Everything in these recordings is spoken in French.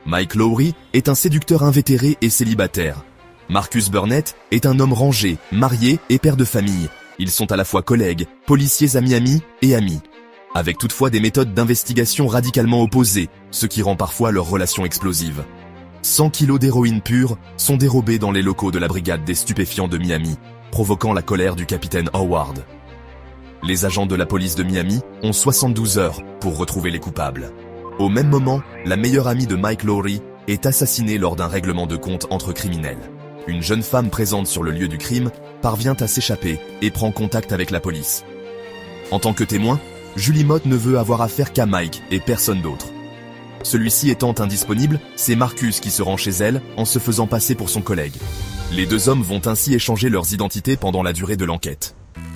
Mike Lowry est un séducteur invétéré et célibataire. Marcus Burnett est un homme rangé, marié et père de famille. Ils sont à la fois collègues, policiers à Miami et amis. Avec toutefois des méthodes d'investigation radicalement opposées, ce qui rend parfois leur relation explosive. 100 kilos d'héroïne pure sont dérobés dans les locaux de la brigade des stupéfiants de Miami, provoquant la colère du capitaine Howard. Les agents de la police de Miami ont 72 heures pour retrouver les coupables. Au même moment, la meilleure amie de Mike Lowry est assassinée lors d'un règlement de compte entre criminels. Une jeune femme présente sur le lieu du crime parvient à s'échapper et prend contact avec la police. En tant que témoin, Julie Mott ne veut avoir affaire qu'à Mike et personne d'autre. Celui-ci étant indisponible, c'est Marcus qui se rend chez elle en se faisant passer pour son collègue. Les deux hommes vont ainsi échanger leurs identités pendant la durée de l'enquête.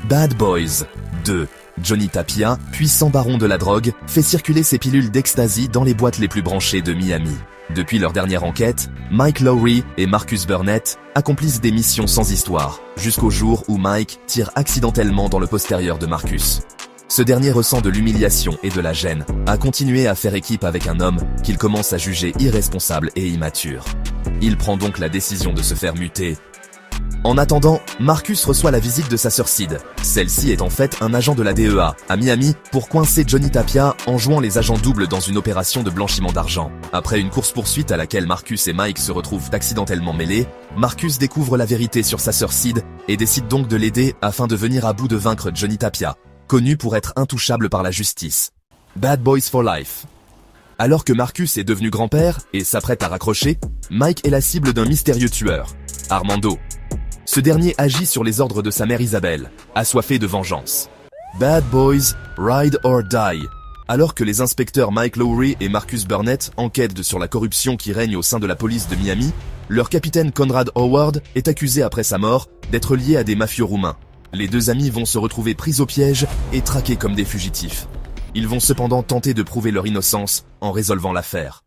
Bad Boys 2. Johnny Tapia, puissant baron de la drogue, fait circuler ses pilules d'ecstasy dans les boîtes les plus branchées de Miami. Depuis leur dernière enquête, Mike Lowry et Marcus Burnett accomplissent des missions sans histoire, jusqu'au jour où Mike tire accidentellement dans le postérieur de Marcus. Ce dernier ressent de l'humiliation et de la gêne, à continuer à faire équipe avec un homme qu'il commence à juger irresponsable et immature. Il prend donc la décision de se faire muter. En attendant, Marcus reçoit la visite de sa sœur Sid. Celle-ci est en fait un agent de la DEA à Miami pour coincer Johnny Tapia en jouant les agents doubles dans une opération de blanchiment d'argent. Après une course-poursuite à laquelle Marcus et Mike se retrouvent accidentellement mêlés, Marcus découvre la vérité sur sa sœur Sid et décide donc de l'aider afin de venir à bout de vaincre Johnny Tapia, connu pour être intouchable par la justice. Bad Boys for Life. Alors que Marcus est devenu grand-père et s'apprête à raccrocher, Mike est la cible d'un mystérieux tueur, Armando. Ce dernier agit sur les ordres de sa mère Isabelle, assoiffée de vengeance. Bad Boys, Ride or Die. Alors que les inspecteurs Mike Lowry et Marcus Burnett enquêtent sur la corruption qui règne au sein de la police de Miami, leur capitaine Conrad Howard est accusé après sa mort d'être lié à des mafieux roumains. Les deux amis vont se retrouver pris au piège et traqués comme des fugitifs. Ils vont cependant tenter de prouver leur innocence en résolvant l'affaire.